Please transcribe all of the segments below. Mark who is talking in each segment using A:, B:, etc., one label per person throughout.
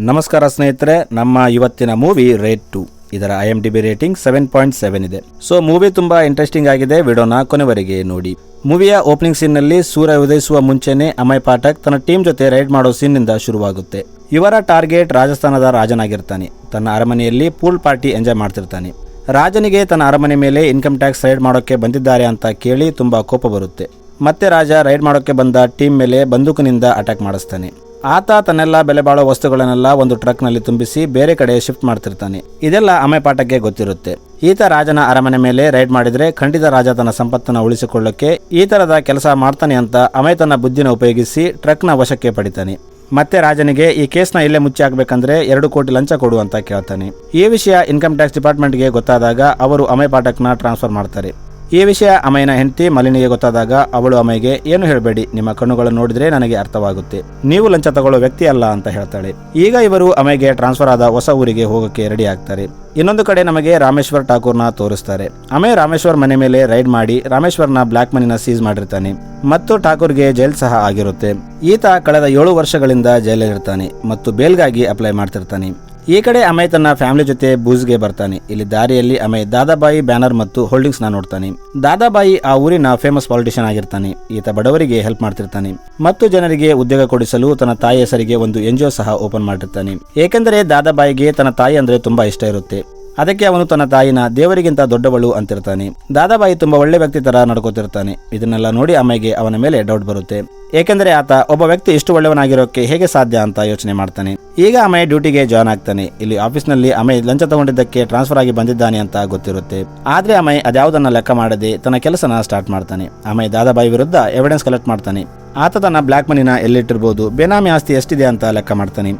A: ನಮಸ್ಕಾರ ಸ್ನೇಹಿತರೆ, ನಮ್ಮ ಇವತ್ತಿನ ಮೂವಿ ರೇಡ್ 2. ಇದರ IMDb ರೇಟಿಂಗ್ 7.7 ಇದೆ. ಸೊ ಮೂವಿ ತುಂಬಾ ಇಂಟ್ರೆಸ್ಟಿಂಗ್ ಆಗಿದೆ. ವಿಡಿಯೋನ ಕೊನೆವರೆಗೆ ನೋಡಿ. ಮೂವಿಯ ಓಪನಿಂಗ್ ಸೀನ್ ನಲ್ಲಿ ಸೂರ್ಯ ಉದಯಿಸುವ ಮುಂಚೆನೆ ಅಮಯ್ ಪಾಠಕ್ ತನ್ನ ಟೀಮ್ ಜೊತೆ ರೈಡ್ ಮಾಡೋ ಸೀನ್ ನಿಂದ ಶುರುವಾಗುತ್ತೆ. ಇವರ ಟಾರ್ಗೆಟ್ ರಾಜಸ್ಥಾನದ ರಾಜನಾಗಿರ್ತಾನೆ. ತನ್ನ ಅರಮನೆಯಲ್ಲಿ ಪೂಲ್ ಪಾರ್ಟಿ ಎಂಜಾಯ್ ಮಾಡ್ತಿರ್ತಾನೆ. ರಾಜನಿಗೆ ತನ್ನ ಅರಮನೆ ಮೇಲೆ ಇನ್ಕಮ್ ಟ್ಯಾಕ್ಸ್ ರೈಡ್ ಮಾಡೋಕೆ ಬಂದಿದ್ದಾರೆ ಅಂತ ಕೇಳಿ ತುಂಬಾ ಕೋಪ ಬರುತ್ತೆ. ಮತ್ತೆ ರಾಜ ರೈಡ್ ಮಾಡೋಕೆ ಬಂದ ಟೀಮ್ ಮೇಲೆ ಬಂದೂಕಿನಿಂದ ಅಟ್ಯಾಕ್ ಮಾಡಿಸ್ತಾನೆ. ಆತ ತನ್ನೆಲ್ಲ ಬೆಲೆ ಬಾಳೋ ವಸ್ತುಗಳನ್ನೆಲ್ಲ ಒಂದು ಟ್ರಕ್ ನಲ್ಲಿ ತುಂಬಿಸಿ ಬೇರೆ ಕಡೆ ಶಿಫ್ಟ್ ಮಾಡ್ತಿರ್ತಾನೆ. ಇದೆಲ್ಲ ಅಮಯ್ ಪಾಠಕ್ಗೆ ಗೊತ್ತಿರುತ್ತೆ. ಈತ ರಾಜನ ಅರಮನೆ ಮೇಲೆ ರೈಡ್ ಮಾಡಿದ್ರೆ ಖಂಡಿತ ರಾಜ ತನ್ನ ಸಂಪತ್ತನ್ನ ಉಳಿಸಿಕೊಳ್ಳಕ್ಕೆ ಈ ತರದ ಕೆಲಸ ಮಾಡ್ತಾನೆ ಅಂತ ಅಮಯ್ ತನ್ನ ಬುದ್ಧಿನ ಉಪಯೋಗಿಸಿ ಟ್ರಕ್ ನ ವಶಕ್ಕೆ ಪಡಿತಾನೆ. ಮತ್ತೆ ರಾಜನಿಗೆ ಈ ಕೇಸ್ನ ಇಲ್ಲೇ ಮುಚ್ಚಿ ಹಾಕ್ಬೇಕಂದ್ರೆ 2 ಕೋಟಿ ಲಂಚ ಕೊಡು ಅಂತ ಕೇಳ್ತಾನೆ. ಈ ವಿಷಯ ಇನ್ಕಮ್ ಟ್ಯಾಕ್ಸ್ ಡಿಪಾರ್ಟ್ಮೆಂಟ್ಗೆ ಗೊತ್ತಾದಾಗ ಅವರು ಅಮಯ್ ಪಾಠಕ್ನ ಟ್ರಾನ್ಸ್ಫರ್ ಮಾಡ್ತಾರೆ. ಈ ವಿಷಯ ಅಮಯ್ನ ಹೆಂಡತಿ ಮಲಿನಿಗೆ ಗೊತ್ತಾದಾಗ ಅವಳು ಅಮಯ್ಗೆ ಏನು ಹೇಳಬೇಡಿ, ನಿಮ್ಮ ಕಣ್ಣುಗಳನ್ನು ನೋಡಿದ್ರೆ ನನಗೆ ಅರ್ಥವಾಗುತ್ತೆ, ನೀವು ಲಂಚ ತಗೊಳ್ಳೋ ವ್ಯಕ್ತಿ ಅಲ್ಲ ಅಂತ ಹೇಳ್ತಾಳೆ. ಈಗ ಇವರು ಅಮಯ್ಗೆ ಟ್ರಾನ್ಸ್ಫರ್ ಆದ ಹೊಸ ಊರಿಗೆ ಹೋಗೋಕೆ ರೆಡಿ ಆಗ್ತಾರೆ. ಇನ್ನೊಂದು ಕಡೆ ನಮಗೆ ರಾಮೇಶ್ವರ್ ಠಾಕೂರ್ನ ತೋರಿಸ್ತಾರೆ. ಅಮಯ್ ರಾಮೇಶ್ವರ್ ಮನೆ ಮೇಲೆ ರೈಡ್ ಮಾಡಿ ರಾಮೇಶ್ವರ್ನ ಬ್ಲಾಕ್ ಮನಿನ ಸೀಸ್ ಮಾಡಿರ್ತಾನೆ ಮತ್ತು ಠಾಕೂರ್ಗೆ ಜೈಲ್ ಸಹ ಆಗಿರುತ್ತೆ. ಈತ ಕಳೆದ 7 ವರ್ಷಗಳಿಂದ ಜೈಲಲ್ಲಿರ್ತಾನೆ ಮತ್ತು ಬೇಲ್ಗಾಗಿ ಅಪ್ಲೈ ಮಾಡ್ತಿರ್ತಾನೆ. ಈ ಕಡೆ ಅಮಯ್ ತನ್ನ ಫ್ಯಾಮಿಲಿ ಜೊತೆ ಬೂಜ್ಗೆ ಬರ್ತಾನೆ. ಇಲ್ಲಿ ದಾರಿಯಲ್ಲಿ ಅಮಯ್ ದಾದಾಬಾಯಿ ಬ್ಯಾನರ್ ಮತ್ತು ಹೋಲ್ಡಿಂಗ್ಸ್ ನ ನೋಡ್ತಾನೆ. ದಾದಾಬಾಯಿ ಆ ಊರಿನ ಫೇಮಸ್ ಪಾಲಿಟಿಷಿಯನ್ ಆಗಿರ್ತಾನೆ. ಈತ ಬಡವರಿಗೆ ಹೆಲ್ಪ್ ಮಾಡ್ತಿರ್ತಾನೆ ಮತ್ತು ಜನರಿಗೆ ಉದ್ಯೋಗ ಕೊಡಿಸಲು ತನ್ನ ತಾಯಿ ಹೆಸರಿಗೆ ಒಂದು NGO ಸಹ ಓಪನ್ ಮಾಡಿರ್ತಾನೆ. ಏಕೆಂದರೆ ದಾದಾಬಾಯಿಗೆ ತನ್ನ ತಾಯಿ ಅಂದ್ರೆ ತುಂಬಾ ಇಷ್ಟ ಇರುತ್ತೆ. ಅದಕ್ಕೆ ಅವನು ತನ್ನ ತಾಯಿನ ದೇವರಿಗಿಂತ ದೊಡ್ಡವಳು ಅಂತಿರ್ತಾನೆ. ದಾದಾಬಾಯಿ ತುಂಬಾ ಒಳ್ಳೆ ವ್ಯಕ್ತಿ ತರ ನಡ್ಕೋತಿರ್ತಾನೆ. ಇದನ್ನೆಲ್ಲ ನೋಡಿ ಅಮಯ್ಗೆ ಅವನ ಮೇಲೆ ಡೌಟ್ ಬರುತ್ತೆ. ಏಕೆಂದರೆ ಆತ ಒಬ್ಬ ವ್ಯಕ್ತಿ ಇಷ್ಟು ಒಳ್ಳೆಯವನಾಗಿರೋಕೆ ಹೇಗೆ ಸಾಧ್ಯ ಅಂತ ಯೋಚನೆ ಮಾಡ್ತಾನೆ. ಈಗ ಅಮಯ್ ಡ್ಯೂಟಿಗೆ ಜಾಯ್ನ್ ಆಗ್ತಾನೆ. ಇಲ್ಲಿ ಆಫೀಸ್ ನಲ್ಲಿ ಅಮಯ್ ಲಂಚ ತಗೊಂಡಿದ್ದಕ್ಕೆ ಟ್ರಾನ್ಸ್ಫರ್ ಆಗಿ ಬಂದಿದ್ದಾನೆ ಅಂತ ಗೊತ್ತಿರುತ್ತೆ. ಆದ್ರೆ ಅಮಯ್ ಅದ್ಯಾವುದನ್ನ ಲೆಕ್ಕ ಮಾಡದೆ ತನ್ನ ಕೆಲಸನ ಸ್ಟಾರ್ಟ್ ಮಾಡ್ತಾನೆ. ಅಮಯ್ ದಾದಾಬಾಯಿ ವಿರುದ್ಧ ಎವಿಡೆನ್ಸ್ ಕಲೆಕ್ಟ್ ಮಾಡ್ತಾನೆ. ಆತ ತನ್ನ ಬ್ಲಾಕ್ ಮನಿನ ಎಲ್ಲಿಟ್ಟಿರ್ಬೋದು, ಬೇನಾಮಿ ಆಸ್ತಿ ಎಷ್ಟಿದೆ ಅಂತ ಲೆಕ್ಕ ಮಾಡ್ತಾನೆ.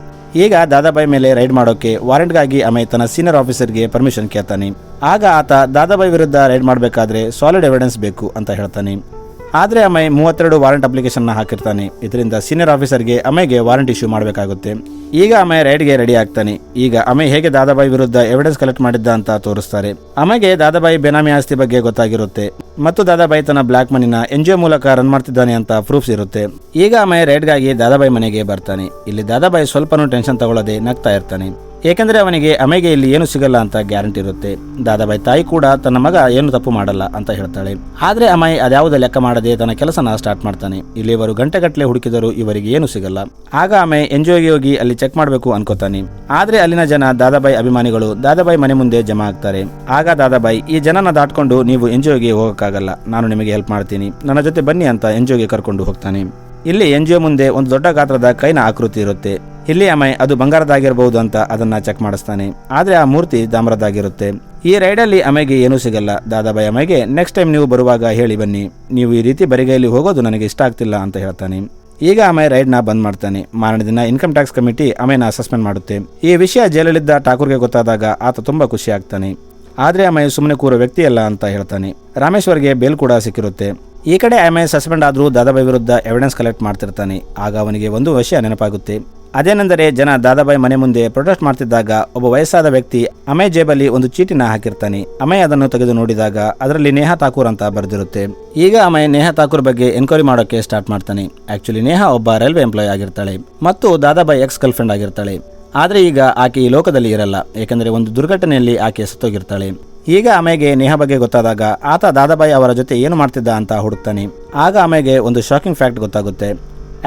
A: ಈಗ ದಾದಾಬಾಯಿ ಮೇಲೆ ರೈಡ್ ಮಾಡೋಕೆ ವಾರೆಂಟ್ಗಾಗಿ ಅಮಯ್ ತನ್ನ ಸೀನಿಯರ್ ಆಫೀಸರ್ಗೆ ಪರ್ಮಿಷನ್ ಕೇಳ್ತಾನೆ. ಆಗ ಆತ ದಾದಾಬಾಯಿ ವಿರುದ್ಧ ರೈಡ್ ಮಾಡಬೇಕಾದ್ರೆ ಸಾಲಿಡ್ ಎವಿಡೆನ್ಸ್ ಬೇಕು ಅಂತ ಹೇಳ್ತಾನೆ. ಆದ್ರೆ ಅಮಯ್ 32 ವಾರೆಂಟ್ ಅಪ್ಲಿಕೇಶನ್ ನ ಹಾಕಿರ್ತಾನೆ. ಇದರಿಂದ ಸೀನಿಯರ್ ಆಫೀಸರ್ಗೆ ಅಮಯ್ಗೆ ವಾರೆಂಟ್ ಇಶ್ಯೂ ಮಾಡಬೇಕಾಗುತ್ತೆ. ಈಗ ಅಮಯ್ ರೈಡ್ಗೆ ರೆಡಿ ಆಗ್ತಾನೆ. ಈಗ ಅಮಯ್ ಹೇಗೆ ದಾದಾಬಾಯಿ ವಿರುದ್ಧ ಎವಿಡೆನ್ಸ್ ಕಲೆಕ್ಟ್ ಮಾಡಿದ್ದ ಅಂತ ತೋರಿಸ್ತಾರೆ. ಅಮಯ್ಗೆ ದಾದಾಬಾಯಿ ಬೇನಾಮಿ ಆಸ್ತಿ ಬಗ್ಗೆ ಗೊತ್ತಾಗಿರುತ್ತೆ ಮತ್ತು ದಾದಾಬಾಯಿ ತನ್ನ ಬ್ಲಾಕ್ ಮನಿನ NGO ಮೂಲಕ ರನ್ ಮಾಡ್ತಿದ್ದಾನೆ ಅಂತ ಪ್ರೂಫ್ಸ್ ಇರುತ್ತೆ. ಈಗ ಅಮಯ್ ರೈಡ್ಗಾಗಿ ದಾದಾಬಾಯಿ ಮನೆಗೆ ಬರ್ತಾನೆ. ಇಲ್ಲಿ ದಾದಾಬಾಯಿ ಸ್ವಲ್ಪನೂ ಟೆನ್ಷನ್ ತಗೊಳ್ಳದೆ ನಗ್ತಾ ಇರ್ತಾನೆ. ಏಕೆಂದ್ರೆ ಅವನಿಗೆ ಅಮಯ್ಗೆ ಇಲ್ಲಿ ಏನು ಸಿಗಲ್ಲ ಅಂತ ಗ್ಯಾರಂಟಿ ಇರುತ್ತೆ. ದಾದಾಬಾಯಿ ತಾಯಿ ಕೂಡ ತನ್ನ ಮಗ ಏನು ತಪ್ಪು ಮಾಡಲ್ಲ ಅಂತ ಹೇಳ್ತಾಳೆ. ಆದ್ರೆ ಅಮಯ್ ಅದ್ಯಾವುದೇ ಲೆಕ್ಕ ಮಾಡದೆ ತನ್ನ ಕೆಲಸನ ಸ್ಟಾರ್ಟ್ ಮಾಡ್ತಾನೆ. ಇಲ್ಲಿ ಇವರು ಗಂಟೆಗಟ್ಟಲೆ ಹುಡುಕಿದರೂ ಇವರಿಗೆ ಏನು ಸಿಗಲ್ಲ. ಆಗ ಅಮಯ್ NGOಗೆ ಹೋಗಿ ಅಲ್ಲಿ ಚೆಕ್ ಮಾಡಬೇಕು ಅನ್ಕೋತಾನೆ. ಆದ್ರೆ ಅಲ್ಲಿನ ಜನ ದಾದಾಬಾಯಿ ಅಭಿಮಾನಿಗಳು ದಾದಾಬಾಯಿ ಮನೆ ಮುಂದೆ ಜಮಾ ಆಗ್ತಾರೆ. ಆಗ ದಾದಾಬಾಯಿ, ಈ ಜನನ ದಾಟ್ಕೊಂಡು ನೀವು NGOಗೆ ಹೋಗಕ್ಕಾಗಲ್ಲ, ನಾನು ನಿಮಗೆ ಹೆಲ್ಪ್ ಮಾಡ್ತೀನಿ, ನನ್ನ ಜೊತೆ ಬನ್ನಿ ಅಂತ NGOಗೆ ಕರ್ಕೊಂಡು ಹೋಗ್ತಾನೆ. ಇಲ್ಲಿ NGO ಮುಂದೆ ಒಂದು ದೊಡ್ಡ ಗಾತ್ರದ ಕೈನ ಆಕೃತಿ ಇರುತ್ತೆ. ಇಲ್ಲಿ ಅಮಯ್ ಅದು ಬಂಗಾರದಾಗಿರಬಹುದು ಅಂತ ಅದನ್ನ ಚೆಕ್ ಮಾಡಿಸ್ತಾನೆ. ಆದ್ರೆ ಆ ಮೂರ್ತಿ ತಾಮ್ರದಾಗಿರುತ್ತೆ. ಈ ರೈಡಲ್ಲಿ ಅಮಯ್ಗೆ ಏನೂ ಸಿಗಲ್ಲ. ದಾದಾಬಾಯಿ ಅಮಯ್ಗೆ ನೆಕ್ಸ್ಟ್ ಟೈಮ್ ನೀವು ಬರುವಾಗ ಹೇಳಿ ಬನ್ನಿ, ನೀವು ಈ ರೀತಿ ಬರಿಗೈಯಲ್ಲಿ ಹೋಗೋದು ನನಗೆ ಇಷ್ಟ ಆಗ್ತಿಲ್ಲ ಅಂತ ಹೇಳ್ತಾನೆ. ಈಗ ಅಮಯ್ ರೈಡ್ ನ ಬಂದ್ ಮಾಡ್ತಾನೆ. ಮಾರನೇ ದಿನ ಇನ್ಕಮ್ ಟ್ಯಾಕ್ಸ್ ಕಮಿಟಿ ಅಮಯ್ನ ಸಸ್ಪೆಂಡ್ ಮಾಡುತ್ತೆ. ಈ ವಿಷಯ ಜೈಲಲ್ಲಿದ್ದ ಠಾಕೂರ್ಗೆ ಗೊತ್ತಾದಾಗ ಆತ ತುಂಬಾ ಖುಷಿ ಆಗ್ತಾನೆ. ಆದ್ರೆ ಅಮಯ್ ಸುಮ್ಮನೆ ಕೂರೋ ವ್ಯಕ್ತಿ ಅಲ್ಲ ಅಂತ ಹೇಳ್ತಾನೆ. ರಾಮೇಶ್ವರ್ಗೆ ಬೇಲ್ ಕೂಡ ಸಿಕ್ಕಿರುತ್ತೆ. ಈ ಕಡೆ ಅಮಯ್ ಸಸ್ಪೆಂಡ್ ಆದ್ರೂ ದಾದಾಬಾಯಿ ವಿರುದ್ಧ ಎವಿಡೆನ್ಸ್ ಕಲೆಕ್ಟ್ ಮಾಡ್ತಿರ್ತಾನೆ. ಆಗ ಅವನಿಗೆ ಒಂದು ವಿಷಯ ನೆನಪಾಗುತ್ತೆ. ಅದೇನೆಂದರೆ ಜನ ದಾದಾಬಾಯಿ ಮನೆ ಮುಂದೆ ಪ್ರೊಟೆಸ್ಟ್ ಮಾಡ್ತಿದ್ದಾಗ ಒಬ್ಬ ವಯಸ್ಸಾದ ವ್ಯಕ್ತಿ ಅಮಯ್ ಜೇಬಲ್ಲಿ ಒಂದು ಚೀಟಿನ ಹಾಕಿರ್ತಾನೆ. ಅಮಯ್ ಅದನ್ನು ತೆಗೆದು ನೋಡಿದಾಗ ಅದರಲ್ಲಿ ನೇಹಾ ಠಾಕೂರ್ ಅಂತ ಬರೆದಿರುತ್ತೆ. ಈಗ ಅಮಯ್ ನೇಹಾ ಠಾಕೂರ್ ಬಗ್ಗೆ ಎನ್ಕ್ವೈರಿ ಮಾಡೋಕೆ ಸ್ಟಾರ್ಟ್ ಮಾಡ್ತಾನೆ. ಆಕ್ಚುಲಿ ನೇಹಾ ಒಬ್ಬ ರೈಲ್ವೆ ಎಂಪ್ಲಾಯ್ ಆಗಿರ್ತಾಳೆ ಮತ್ತು ದಾದಾಬಾಯಿ ಎಕ್ಸ್ ಗರ್ಲ್ ಫ್ರೆಂಡ್ ಆಗಿರ್ತಾಳೆ. ಆದ್ರೆ ಈಗ ಆಕೆ ಈ ಲೋಕದಲ್ಲಿ ಇರಲ್ಲ, ಏಕೆಂದರೆ ಒಂದು ದುರ್ಘಟನೆಯಲ್ಲಿ ಆಕೆ ಸತ್ತೋಗಿರ್ತಾಳೆ. ಈಗ ಅಮಯ್ಗೆ ನೇಹಾ ಬಗ್ಗೆ ಗೊತ್ತಾದಾಗ ಆತ ದಾದಾಬಾಯಿ ಅವರ ಜೊತೆ ಏನು ಮಾಡ್ತಿದ್ದ ಅಂತ ಹುಡುಕ್ತಾನೆ. ಆಗ ಅಮಯ್ಗೆ ಒಂದು ಶಾಕಿಂಗ್ ಫ್ಯಾಕ್ಟ್ ಗೊತ್ತಾಗುತ್ತೆ.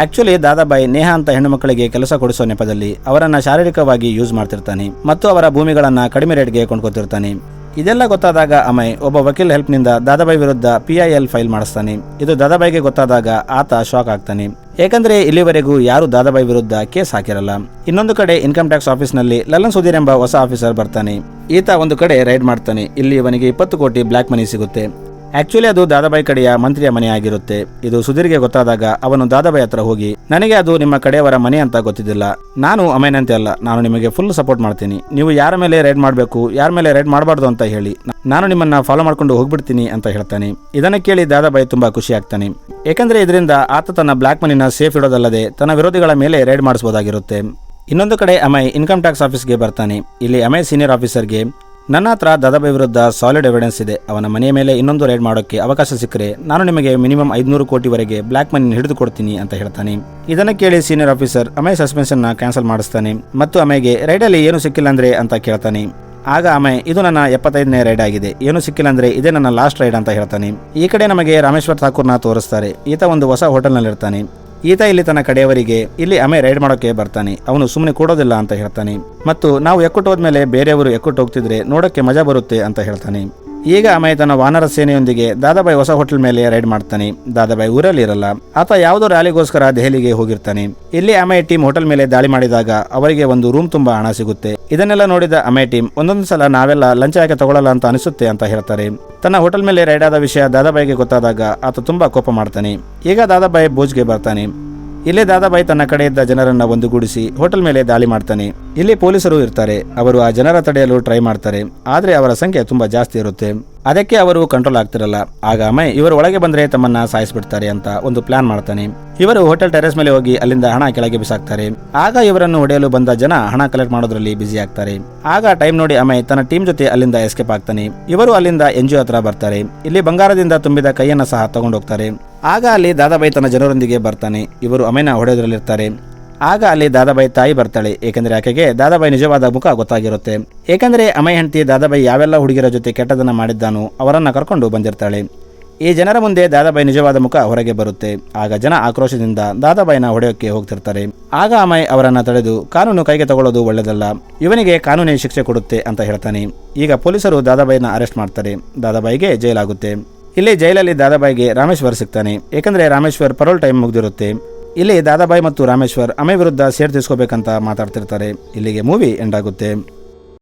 A: ಆಕ್ಚುಲಿ ದಾದಾಬಾಯಿ ನೇಹಾ ಅಂತ ಹೆಣ್ಣು ಮಕ್ಕಳಿಗೆ ಕೆಲಸ ಕೊಡಿಸೋ ನೆಪದಲ್ಲಿ ಅವರನ್ನ ಶಾರೀರಿಕವಾಗಿ ಯೂಸ್ ಮಾಡ್ತಿರ್ತಾನೆ ಮತ್ತು ಅವರ ಭೂಮಿಗಳನ್ನ ಕಡಿಮೆ ರೇಟ್ಗೆ ಕೊಂಡ್ಕೊತಿರ್ತಾನೆ. ಇದೆಲ್ಲ ಗೊತ್ತಾದಾಗ ಅಮಯ್ ಒಬ್ಬ ವಕೀಲ್ ಹೆಲ್ಪ್ ನಿಂದ ದಾದಾಬಾಯಿ ವಿರುದ್ಧ PIL ಫೈಲ್ ಮಾಡಿಸ್ತಾನೆ. ಇದು ದಾದಾಬಾಯಿಗೆ ಗೊತ್ತಾದಾಗ ಆತ ಶಾಕ್ ಆಗ್ತಾನೆ. ಏಕೆಂದ್ರೆ ಇಲ್ಲಿವರೆಗೂ ಯಾರು ದಾದಾಬಾಯಿ ವಿರುದ್ಧ ಕೇಸ್ ಹಾಕಿರಲ್ಲ. ಇನ್ನೊಂದು ಕಡೆ ಇನ್ಕಮ್ ಟ್ಯಾಕ್ಸ್ ಆಫೀಸ್ ನಲ್ಲಿ ಲಲ್ಲನ್ ಸುಧೀರ್ ಎಂಬ ಹೊಸ ಆಫೀಸರ್ ಬರ್ತಾನೆ. ಈತ ಒಂದು ಕಡೆ ರೈಡ್ ಮಾಡ್ತಾನೆ. ಇಲ್ಲಿ ಇವನಿಗೆ 20 ಕೋಟಿ ಬ್ಲಾಕ್ ಮನಿ ಸಿಗುತ್ತೆ. ಆಕ್ಚುಲಿ ಅದು ದಾದಾಬಾಯಿ ಕಡೆಯ ಮಂತ್ರಿಯ ಮನೆ ಆಗಿರುತ್ತೆ. ಇದು ಸುಧೀರ್ಗೆ ಗೊತ್ತಾದಾಗ ಅವನು ದಾದಾಬಾಯಿ ಹತ್ರ ಹೋಗಿ, ನನಗೆ ಅದು ನಿಮ್ಮ ಕಡೆಯವರ ಮನೆ ಅಂತ ಗೊತ್ತಿದ್ದಿಲ್ಲ, ನಾನು ಅಮಯ್ನಂತೆ ಅಲ್ಲ, ನಾನು ನಿಮಗೆ ಫುಲ್ ಸಪೋರ್ಟ್ ಮಾಡ್ತೀನಿ, ನೀವು ಯಾರ ಮೇಲೆ ರೈಡ್ ಮಾಡಬೇಕು ಯಾರ ಮೇಲೆ ರೈಡ್ ಮಾಡಬಾರ್ದು ಅಂತ ಹೇಳಿ, ನಾನು ನಿಮ್ಮನ್ನ ಫಾಲೋ ಮಾಡ್ಕೊಂಡು ಹೋಗ್ಬಿಡ್ತೀನಿ ಅಂತ ಹೇಳ್ತಾನೆ. ಇದನ್ನ ಕೇಳಿ ದಾದಾಬಾಯಿ ತುಂಬಾ ಖುಷಿ ಆಗ್ತಾನೆ. ಯಾಕಂದ್ರೆ ಇದರಿಂದ ಆತ ತನ್ನ ಬ್ಲಾಕ್ ಮನಿನ ಸೇಫ್ ಇಡೋದಲ್ಲದೆ ತನ್ನ ವಿರೋಧಿಗಳ ಮೇಲೆ ರೈಡ್ ಮಾಡಿಸಬಹುದಾಗಿರುತ್ತೆ. ಇನ್ನೊಂದು ಕಡೆ ಅಮಯ್ ಇನ್ಕಮ್ ಟ್ಯಾಕ್ಸ್ ಆಫೀಸ್ಗೆ ಬರ್ತಾನೆ. ಇಲ್ಲಿ ಅಮಯ್ ಸೀನಿಯರ್ ಆಫೀಸರ್ಗೆ ನನ್ನ ಹತ್ರ ದಾದಾಬಾಯಿ ವಿರುದ್ಧ ಸಾಲಿಡ್ ಎವಿಡೆನ್ಸ್ ಇದೆ. ಅವನ ಮನೆಯ ಮೇಲೆ ಇನ್ನೊಂದು ರೈಡ್ ಮಾಡೋಕ್ಕೆ ಅವಕಾಶ ಸಿಕ್ಕರೆ ನಾನು ನಿಮಗೆ ಮಿನಿಮಮ್ 500 ಕೋಟಿವರೆಗೆ ಬ್ಲಾಕ್ ಮನಿ ಹಿಡಿದು ಕೊಡ್ತೀನಿ ಅಂತ ಹೇಳ್ತಾನೆ. ಇದನ್ನ ಕೇಳಿ ಸೀನಿಯರ್ ಆಫೀಸರ್ ಅಮಯ್ ಸಸ್ಪೆನ್ಷನ್ ನ ಕ್ಯಾನ್ಸಲ್ ಮಾಡಿಸ್ತಾನೆ ಮತ್ತು ಅಮಯ್ಗೆ ರೈಡಲ್ಲಿ ಏನು ಸಿಕ್ಕಿಲ್ಲ ಅಂದ್ರೆ ಅಂತ ಕೇಳ್ತಾನೆ. ಆಗ ಅಮಯ್ ಇದು ನನ್ನ 75ನೇ ರೈಡ್ ಆಗಿದೆ, ಏನು ಸಿಕ್ಕಿಲ್ಲ ಅಂದ್ರೆ ಇದೇ ನನ್ನ ಲಾಸ್ಟ್ ರೈಡ್ ಅಂತ ಹೇಳ್ತಾನೆ. ಈ ಕಡೆ ನಮಗೆ ರಾಮೇಶ್ವರ್ ಠಾಕೂರ್ನ ತೋರಿಸ್ತಾರೆ. ಈತ ಒಂದು ಹೊಸ ಹೋಟೆಲ್ನಲ್ಲಿರ್ತಾನೆ. ಈತ ಇಲ್ಲಿ ತನ್ನ ಕಡೆಯವರಿಗೆ ಇಲ್ಲಿ ಅಮಯ್ ರೈಡ್ ಮಾಡೋಕೆ ಬರ್ತಾನೆ, ಅವನು ಸುಮ್ಮನೆ ಕೊಡೋದಿಲ್ಲ ಅಂತ ಹೇಳ್ತಾನೆ ಮತ್ತು ನಾವು ಎಕ್ಕುಟ್ಟು ಹೋದ್ಮೇಲೆ ಬೇರೆಯವರು ಎಕ್ಕುಟ್ಟು ಹೋಗ್ತಿದ್ರೆ ನೋಡೋಕ್ಕೆ ಮಜಾ ಬರುತ್ತೆ ಅಂತ ಹೇಳ್ತಾನೆ. ಈಗ ಅಮಯ್ ತನ್ನ ವಾನರ ಸೇನೆಯೊಂದಿಗೆ ದಾದಾಬಾಯಿ ಹೊಸ ಹೋಟೆಲ್ ಮೇಲೆ ರೈಡ್ ಮಾಡ್ತಾನೆ. ದಾದಾಬಾಯಿ ಊರಲ್ಲಿ ಇರಲ್ಲ, ಆತ ಯಾವುದೋ ರ್ಯಾಲಿಗೋಸ್ಕರ ದೆಹಲಿಗೆ ಹೋಗಿರ್ತಾನೆ. ಇಲ್ಲಿ ಅಮಯ್ ಟೀಮ್ ಹೋಟೆಲ್ ಮೇಲೆ ದಾಳಿ ಮಾಡಿದಾಗ ಅವರಿಗೆ ಒಂದು ರೂಮ್ ತುಂಬಾ ಹಣ ಸಿಗುತ್ತೆ. ಇದನ್ನೆಲ್ಲ ನೋಡಿದ ಅಮಯ್ ಟೀಮ್ ಒಂದೊಂದು ಸಲ ನಾವೆಲ್ಲ ಲಂಚ ಯಾಕೆ ತಗೊಳ್ಳಲ್ಲ ಅಂತ ಅನಿಸುತ್ತೆ ಅಂತ ಹೇಳ್ತಾರೆ. ತನ್ನ ಹೋಟೆಲ್ ಮೇಲೆ ರೈಡ್ ಆದ ವಿಷಯ ದಾದಾಬಾಯಿಗೆ ಗೊತ್ತಾದಾಗ ಆತ ತುಂಬಾ ಕೋಪ ಮಾಡ್ತಾನೆ. ಈಗ ದಾದಾಬಾಯಿ ಭೋಜ್ಗೆ ಬರ್ತಾನೆ. ಇಲ್ಲೇ ದಾದಾಬಾಯಿ ತನ್ನ ಕಡೆ ಇದ್ದ ಜನರನ್ನ ಒಂದುಗೂಡಿಸಿ ಹೋಟೆಲ್ ಮೇಲೆ ದಾಳಿ ಮಾಡ್ತಾನೆ. ಇಲ್ಲಿ ಪೊಲೀಸರು ಇರ್ತಾರೆ. ಅವರು ಆ ಜನರ ತಡೆಯಲು ಟ್ರೈ ಮಾಡ್ತಾರೆ, ಆದ್ರೆ ಅವರ ಸಂಖ್ಯೆ ತುಂಬಾ ಜಾಸ್ತಿ ಇರುತ್ತೆ. ಅದಕ್ಕೆ ಅವರು ಕಂಟ್ರೋಲ್ ಆಗ್ತಿರಲ್ಲ. ಆಗ ಅಮಯ್ ಇವರು ಒಳಗೆ ಬಂದ್ರೆ ತಮ್ಮನ್ನ ಸಾಯಿಸ್ಬಿಡ್ತಾರೆ ಅಂತ ಒಂದು ಪ್ಲಾನ್ ಮಾಡ್ತಾನೆ. ಇವರು ಹೋಟೆಲ್ ಟೆರೆಸ್ ಮೇಲೆ ಹೋಗಿ ಅಲ್ಲಿಂದ ಹಣ ಕೆಳಗೆ ಬಿಸಾಕ್ತಾರೆ. ಆಗ ಇವರನ್ನು ಹೊಡೆಯಲು ಬಂದ ಜನ ಹಣ ಕಲೆಕ್ಟ್ ಮಾಡೋದ್ರಲ್ಲಿ ಬಿಸಿ ಆಗ್ತಾರೆ. ಆಗ ಟೈಮ್ ನೋಡಿ ಅಮಯ್ ತನ್ನ ಟೀಮ್ ಜೊತೆ ಅಲ್ಲಿಂದ ಎಸ್ಕೇಪ್ ಆಗ್ತಾನೆ. ಇವರು ಅಲ್ಲಿಂದ NGO ಹತ್ರ ಬರ್ತಾರೆ. ಇಲ್ಲಿ ಬಂಗಾರದಿಂದ ತುಂಬಿದ ಕೈಯನ್ನ ಸಹ ತಗೊಂಡೋಗ್ತಾರೆ. ಆಗ ಅಲ್ಲಿ ದಾದಾಬಾಯಿ ತನ್ನ ಜನರೊಂದಿಗೆ ಬರ್ತಾನೆ. ಇವರು ಅಮಯ್ನ ಹೊಡೆಯೋದ್ರಲ್ಲಿರ್ತಾರೆ. ಆಗ ಅಲ್ಲಿ ದಾದಾಬಾಯಿ ತಾಯಿ ಬರ್ತಾಳೆ, ಏಕೆಂದ್ರೆ ಆಕೆಗೆ ದಾದಾಬಾಯಿ ನಿಜವಾದ ಮುಖ ಗೊತ್ತಾಗಿರುತ್ತೆ. ಏಕೆಂದ್ರೆ ಅಮಯ್ ಹೆಂಡತಿ ದಾದಾಬಾಯಿ ಯಾವೆಲ್ಲ ಹುಡುಗಿಯರ ಜೊತೆ ಕೆಟ್ಟದನ್ನ ಮಾಡಿದ್ದಾನೋ ಅವರನ್ನ ಕರ್ಕೊಂಡು ಬಂದಿರ್ತಾಳೆ. ಈ ಜನರ ಮುಂದೆ ದಾದಾಬಾಯಿ ನಿಜವಾದ ಮುಖ ಹೊರಗೆ ಬರುತ್ತೆ. ಆಗ ಜನ ಆಕ್ರೋಶದಿಂದ ದಾದಾಬಾಯಿನ ಹೊಡೆಯೋಕೆ ಹೋಗ್ತಿರ್ತಾರೆ. ಆಗ ಅಮಯ್ ಅವರನ್ನ ತಡೆದು ಕಾನೂನು ಕೈಗೆ ತಗೊಳ್ಳೋದು ಒಳ್ಳೆದಲ್ಲ, ಇವನಿಗೆ ಕಾನೂನೇ ಶಿಕ್ಷೆ ಕೊಡುತ್ತೆ ಅಂತ ಹೇಳ್ತಾನೆ. ಈಗ ಪೊಲೀಸರು ದಾದಾಬಾಯಿನ ಅರೆಸ್ಟ್ ಮಾಡ್ತಾರೆ. ದಾದಾಬಾಯಿಗೆ ಜೈಲಾಗುತ್ತೆ. ಇಲ್ಲಿ ಜೈಲಲ್ಲಿ ದಾದಾಬಾಯಿಗೆ ರಾಮೇಶ್ವರ್ ಸಿಗ್ತಾನೆ, ಏಕೆಂದ್ರೆ ರಾಮೇಶ್ವರ್ ಪರೋಲ್ ಟೈಮ್ ಮುಗ್ದಿರುತ್ತೆ. ಇಲ್ಲಿ ದಾದಾಬಾಯಿ ಮತ್ತು ರಾಮೇಶ್ವರ್ ಅಮಯ್ ವಿರುದ್ಧ ಸೇಡ್ ತೀರ್ಸ್ಕೋಬೇಕಂತ ಮಾತಾಡ್ತಿರ್ತಾರೆ. ಇಲ್ಲಿಗೆ ಮೂವಿ ಎಂಡ್ ಆಗುತ್ತೆ.